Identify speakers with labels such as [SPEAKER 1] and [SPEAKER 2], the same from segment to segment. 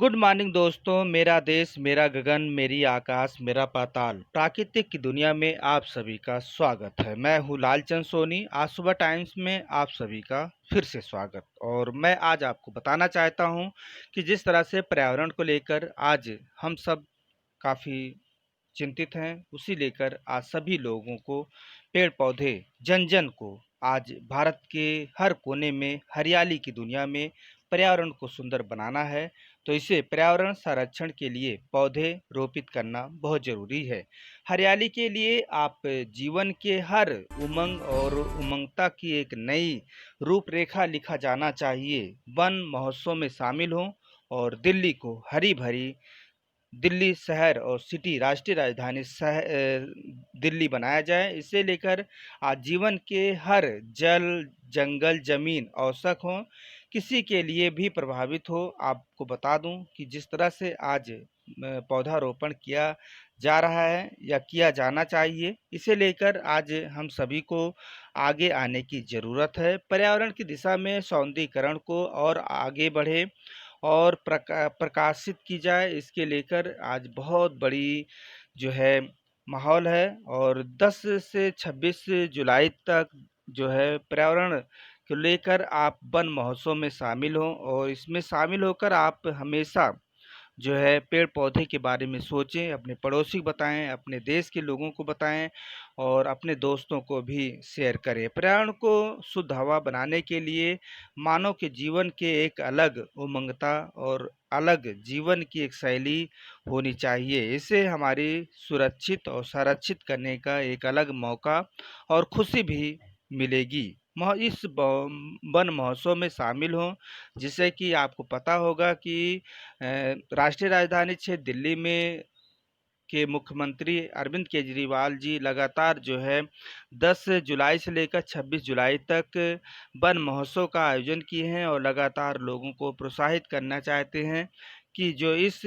[SPEAKER 1] Good morning दोस्तों। मेरा देश मेरा गगन मेरी आकाश मेरा पाताल प्राकृतिक की दुनिया में आप सभी का स्वागत है। मैं हूँ लालचंद सोनी। आज सुबह टाइम्स में आप सभी का फिर से स्वागत। और मैं आज आपको बताना चाहता हूँ कि जिस तरह से पर्यावरण को लेकर आज हम सब काफ़ी चिंतित हैं, उसी लेकर आज सभी लोगों को पेड़ पौधे जन जन को आज भारत के हर कोने में हरियाली की दुनिया में पर्यावरण को सुंदर बनाना है। तो इसे पर्यावरण संरक्षण के लिए पौधे रोपित करना बहुत ज़रूरी है। हरियाली के लिए आप जीवन के हर उमंग और उमंगता की एक नई रूपरेखा लिखा जाना चाहिए। वन महोत्सव में शामिल हों और दिल्ली को हरी भरी दिल्ली शहर और सिटी राष्ट्रीय राजधानी दिल्ली बनाया जाए। इसे लेकर आज जीवन के हर जल जंगल जमीन आवश्यक हो, किसी के लिए भी प्रभावित हो। आपको बता दूं कि जिस तरह से आज पौधारोपण किया जा रहा है या किया जाना चाहिए, इसे लेकर आज हम सभी को आगे आने की ज़रूरत है। पर्यावरण की दिशा में सौंदर्यीकरण को और आगे बढ़े और प्रकाशित की जाए, इसके लेकर आज बहुत बड़ी जो है माहौल है। और 10 से 26 जुलाई तक जो है पर्यावरण को लेकर आप वन महोत्सव में शामिल हों और इसमें शामिल होकर आप हमेशा जो है पेड़ पौधे के बारे में सोचें, अपने पड़ोसी को बताएं, अपने देश के लोगों को बताएं और अपने दोस्तों को भी शेयर करें। पर्यावरण को शुद्ध हवा बनाने के लिए मानव के जीवन के एक अलग उमंगता और अलग जीवन की एक शैली होनी चाहिए। इसे हमारी सुरक्षित और संरक्षित करने का एक अलग मौका और खुशी भी मिलेगी। इस वन महोत्सव में शामिल हों, जिससे कि आपको पता होगा कि राष्ट्रीय राजधानी क्षेत्र दिल्ली में के मुख्यमंत्री अरविंद केजरीवाल जी लगातार जो है 10 जुलाई से लेकर 26 जुलाई तक वन महोत्सव का आयोजन किए हैं और लगातार लोगों को प्रोत्साहित करना चाहते हैं कि जो इस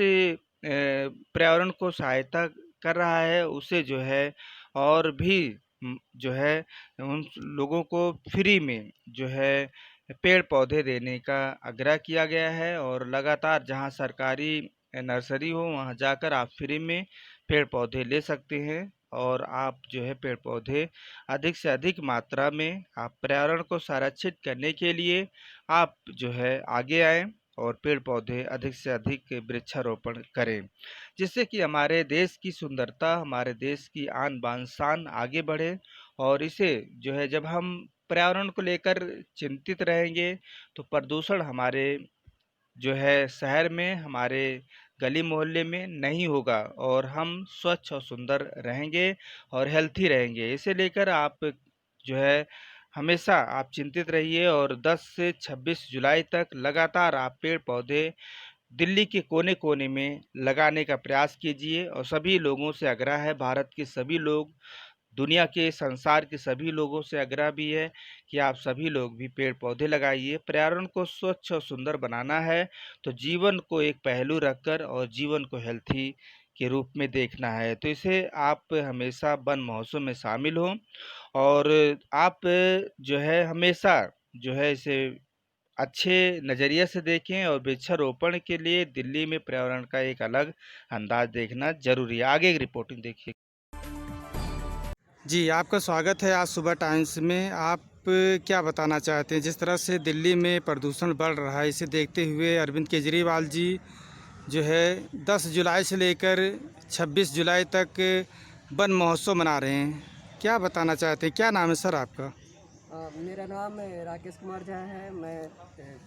[SPEAKER 1] पर्यावरण को सहायता कर रहा है उसे जो है और भी जो है उन लोगों को फ्री में जो है पेड़ पौधे देने का आग्रह किया गया है। और लगातार जहां सरकारी नर्सरी हो वहां जाकर आप फ्री में पेड़ पौधे ले सकते हैं और आप जो है पेड़ पौधे अधिक से अधिक मात्रा में आप पर्यावरण को संरक्षित करने के लिए आप जो है आगे आएं और पेड़ पौधे अधिक से अधिक वृक्षारोपण करें, जिससे कि हमारे देश की सुंदरता, हमारे देश की आन बान शान आगे बढ़े। और इसे जो है जब हम पर्यावरण को लेकर चिंतित रहेंगे तो प्रदूषण हमारे जो है शहर में, हमारे गली मोहल्ले में नहीं होगा और हम स्वच्छ और सुंदर रहेंगे और हेल्थी रहेंगे। इसे लेकर आप जो है हमेशा आप चिंतित रहिए और 10 से 26 जुलाई तक लगातार आप पेड़ पौधे दिल्ली के कोने कोने में लगाने का प्रयास कीजिए। और सभी लोगों से आग्रह है, भारत के सभी लोग, दुनिया के संसार के सभी लोगों से आग्रह भी है कि आप सभी लोग भी पेड़ पौधे लगाइए। पर्यावरण को स्वच्छ और सुंदर बनाना है तो जीवन को एक पहलू रखकर और जीवन को हेल्थी के रूप में देखना है। तो इसे आप हमेशा वन महोत्सव में शामिल हों और आप जो है हमेशा जो है इसे अच्छे नज़रिए से देखें और वृक्षारोपण के लिए दिल्ली में पर्यावरण का एक अलग अंदाज देखना जरूरी है। आगे की रिपोर्टिंग देखिए।
[SPEAKER 2] जी, आपका स्वागत है आज सुबह टाइम्स में। आप क्या बताना चाहते हैं? जिस तरह से दिल्ली में प्रदूषण बढ़ रहा है, इसे देखते हुए अरविंद केजरीवाल जी जो है 10 जुलाई से लेकर 26 जुलाई तक वन महोत्सव मना रहे हैं। क्या बताना चाहते हैं? क्या नाम है सर आपका?
[SPEAKER 3] मेरा नाम राकेश कुमार झा है। मैं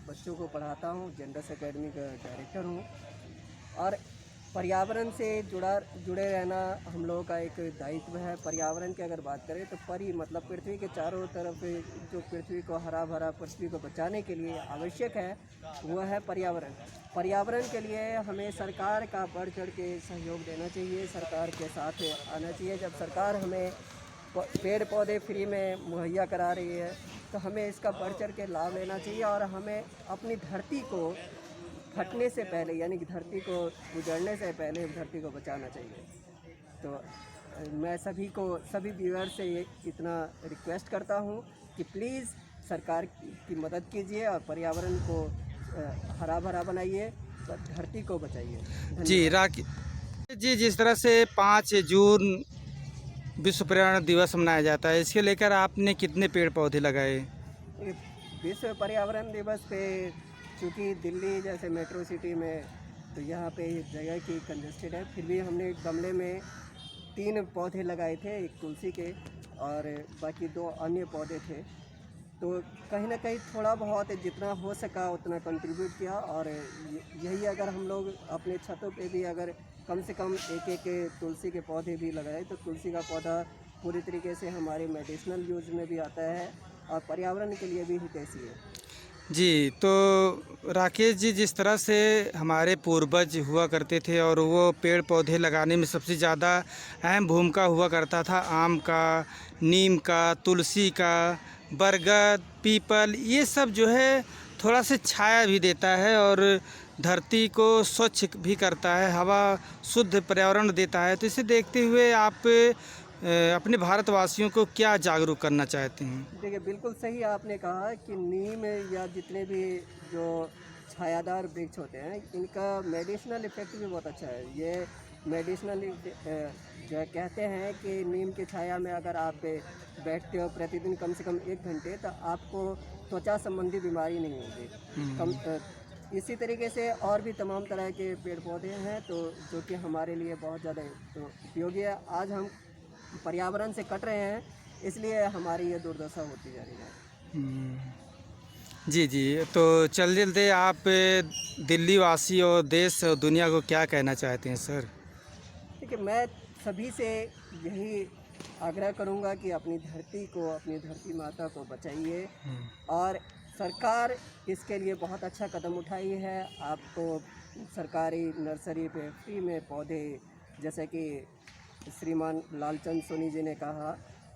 [SPEAKER 3] बच्चों को पढ़ाता हूँ, जेंडर्स एकेडमी का डायरेक्टर हूँ। और पर्यावरण से जुड़े रहना हम लोगों का एक दायित्व है। पर्यावरण की अगर बात करें तो मतलब पृथ्वी के चारों तरफ जो पृथ्वी को हरा भरा, पृथ्वी को बचाने के लिए आवश्यक है वह है पर्यावरण। पर्यावरण के लिए हमें सरकार का बढ़ चढ़ के सहयोग देना चाहिए, सरकार के साथ आना चाहिए। जब सरकार हमें पेड़ पौधे फ्री में मुहैया करा रही है तो हमें इसका बढ़ चढ़ के लाभ लेना चाहिए और हमें अपनी धरती को फटने से पहले, यानी कि धरती को गुजरने से पहले धरती को बचाना चाहिए। तो मैं सभी व्यूअर से ये इतना रिक्वेस्ट करता हूँ कि प्लीज़ सरकार की मदद कीजिए और पर्यावरण को हरा भरा बनाइए। धरती को बचाइए।
[SPEAKER 2] जी
[SPEAKER 3] धन्यवाद।
[SPEAKER 2] राकेश जी, जिस तरह से 5 जून विश्व पर्यावरण दिवस मनाया जाता है, इसके लेकर आपने कितने पेड़ पौधे लगाए?
[SPEAKER 3] ये विश्व पर्यावरण दिवस पे, चूँकि दिल्ली जैसे मेट्रो सिटी में तो यहाँ पे जगह की कंजेस्टेड है, फिर भी हमने गमले में 3 पौधे लगाए थे, एक तुलसी के और बाकी 2 अन्य पौधे थे। तो कहीं न कहीं थोड़ा बहुत जितना हो सका उतना कंट्रीब्यूट किया, और यही अगर हम लोग अपने छतों पे भी अगर कम से कम एक-एक तुलसी के पौधे भी लगाएँ, तो तुलसी का पौधा पूरी तरीके से हमारे मेडिसिनल यूज़ में भी आता है और पर्यावरण के लिए भी हितैषी है।
[SPEAKER 2] जी, तो राकेश जी, जिस तरह से हमारे पूर्वज हुआ करते थे और वो पेड़ पौधे लगाने में सबसे ज़्यादा अहम भूमिका हुआ करता था आम का, नीम का, तुलसी का, बरगद, पीपल, ये सब जो है थोड़ा सा छाया भी देता है और धरती को स्वच्छ भी करता है, हवा शुद्ध पर्यावरण देता है। तो इसे देखते हुए आप अपने भारतवासियों को क्या जागरूक करना चाहते हैं?
[SPEAKER 3] देखिए, बिल्कुल सही आपने कहा कि नीम या जितने भी जो छायादार वृक्ष होते हैं, इनका मेडिसिनल इफ़ेक्ट भी बहुत अच्छा है। ये मेडिसिनल जो है कहते हैं कि नीम की छाया में अगर आप बैठते हो प्रतिदिन कम से कम 1 घंटे, तो आपको त्वचा संबंधी बीमारी नहीं होगी। इसी तरीके से और भी तमाम तरह के पेड़ पौधे हैं तो जो कि हमारे लिए बहुत ज़्यादा तो उपयोगी है। आज हम पर्यावरण से कट रहे हैं, इसलिए हमारी ये दुर्दशा होती जा रही है।
[SPEAKER 2] जी, जी। तो चलते आप दिल्ली वासी और देश और दुनिया को क्या कहना चाहते हैं सर?
[SPEAKER 3] देखिए, मैं सभी से यही आग्रह करूंगा कि अपनी धरती को, अपनी धरती माता को बचाइए, और सरकार इसके लिए बहुत अच्छा कदम उठाई है। आपको सरकारी नर्सरी पे फ्री में पौधे, जैसे कि श्रीमान लालचंद सोनी जी ने कहा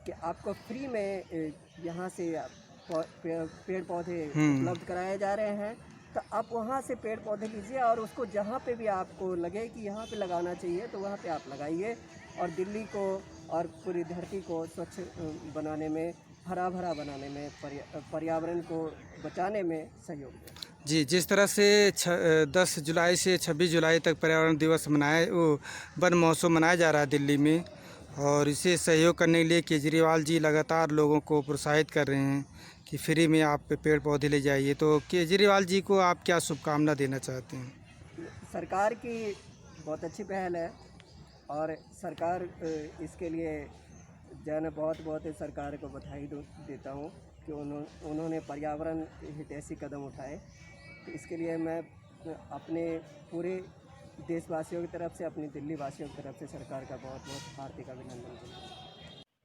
[SPEAKER 3] कि आपको फ्री में यहाँ से पेड़ पौधे उपलब्ध कराए जा रहे हैं, तो आप वहाँ से पेड़ पौधे लीजिए और उसको जहाँ पे भी आपको लगे कि यहाँ पे लगाना चाहिए तो वहाँ पे आप लगाइए, और दिल्ली को और पूरी धरती को स्वच्छ बनाने में, हरा भरा बनाने में, पर्यावरण को बचाने में सहयोग दें।
[SPEAKER 2] जी, जिस तरह से 10 जुलाई से 26 जुलाई तक पर्यावरण दिवस वन महोत्सव मनाया जा रहा है दिल्ली में, और इसे सहयोग करने के लिए केजरीवाल जी लगातार लोगों को प्रोत्साहित कर रहे हैं कि फ्री में आप पेड़ पौधे ले जाइए। तो केजरीवाल जी को आप क्या शुभकामना देना चाहते हैं?
[SPEAKER 3] सरकार की बहुत अच्छी पहल है, और सरकार इसके लिए जो है ना बहुत बहुत सरकार को बधाई देता हूँ कि उन्होंने पर्यावरण हितैषी कदम उठाए। तो इसके लिए मैं अपने पूरे देशवासियों की तरफ से, अपनी दिल्ली वासियों की तरफ से सरकार का बहुत बहुत हार्दिक अभिनंदन करता हूँ।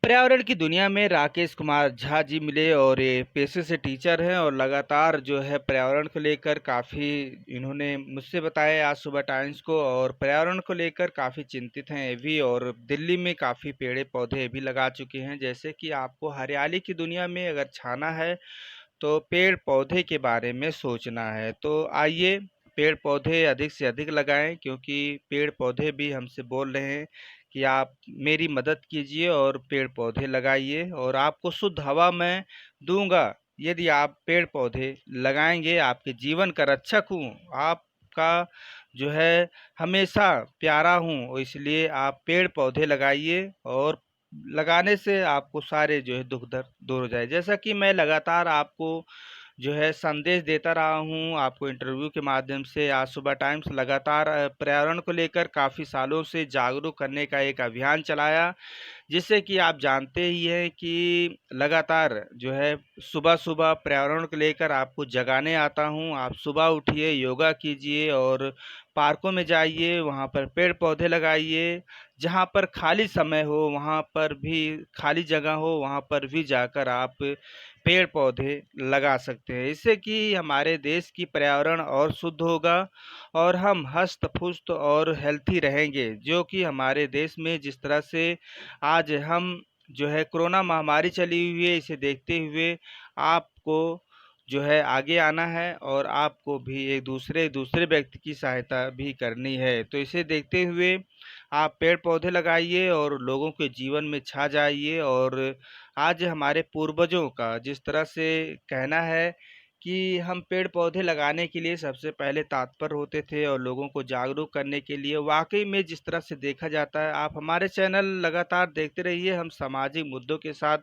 [SPEAKER 1] पर्यावरण की दुनिया में राकेश कुमार झा जी मिले और ये पेशे से टीचर हैं और लगातार जो है पर्यावरण को लेकर काफ़ी इन्होंने मुझसे बताया आज सुबह टाइम्स को, और पर्यावरण को लेकर काफ़ी चिंतित हैं ये भी, और दिल्ली में काफ़ी पेड़ पौधे भी लगा चुके हैं। जैसे कि आपको हरियाली की दुनिया में अगर छाना है तो पेड़ पौधे के बारे में सोचना है। तो आइए पेड़ पौधे अधिक से अधिक लगाएं, क्योंकि पेड़ पौधे भी हमसे बोल रहे हैं कि आप मेरी मदद कीजिए और पेड़ पौधे लगाइए, और आपको शुद्ध हवा मैं दूंगा यदि आप पेड़ पौधे लगाएंगे। आपके जीवन का रक्षक हूँ, आपका जो है हमेशा प्यारा हूँ, इसलिए आप पेड़ पौधे लगाइए, और लगाने से आपको सारे जो है दुख दर्द दूर हो जाए। जैसा कि मैं लगातार आपको जो है संदेश देता रहा हूँ, आपको इंटरव्यू के माध्यम से। आज सुबह टाइम्स लगातार पर्यावरण को लेकर काफ़ी सालों से जागरूक करने का एक अभियान चलाया, जिससे कि आप जानते ही हैं कि लगातार जो है सुबह-सुबह पर्यावरण को लेकर आपको जगाने आता हूँ। आप सुबह उठिए, योगा कीजिए और पार्कों में जाइए, वहाँ पर पेड़-पौधे लगाइए। जहाँ पर खाली समय हो, वहाँ पर भी खाली जगह हो, वहाँ पर भी जाकर आप पेड़-पौधे लगा सकते हैं। इससे कि हमारे देश की पर्यावरण और शुद्ध होगा और हम हष्ट-पुष्ट और हेल्थी रहेंगे, जो कि हमारे देश में जिस तरह से आज हम जो है कोरोना महामारी चली हुई है, इसे देखते हुए आपको जो है आगे आना है, और आपको भी एक दूसरे व्यक्ति की सहायता भी करनी है। तो इसे देखते हुए आप पेड़ पौधे लगाइए और लोगों के जीवन में छा जाइए। और आज हमारे पूर्वजों का जिस तरह से कहना है कि हम पेड़ पौधे लगाने के लिए सबसे पहले तत्पर होते थे और लोगों को जागरूक करने के लिए। वाकई में जिस तरह से देखा जाता है, आप हमारे चैनल लगातार देखते रहिए। हम सामाजिक मुद्दों के साथ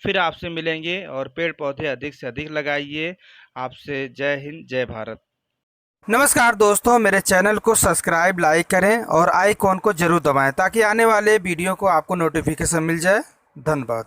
[SPEAKER 1] फिर आपसे मिलेंगे और पेड़ पौधे अधिक से अधिक लगाइए। आपसे जय हिंद, जय भारत।
[SPEAKER 2] नमस्कार दोस्तों, मेरे चैनल को सब्सक्राइब, लाइक करें और आइकॉन को ज़रूर दबाएं ताकि आने वाले वीडियो को आपको नोटिफिकेशन मिल जाए। धन्यवाद।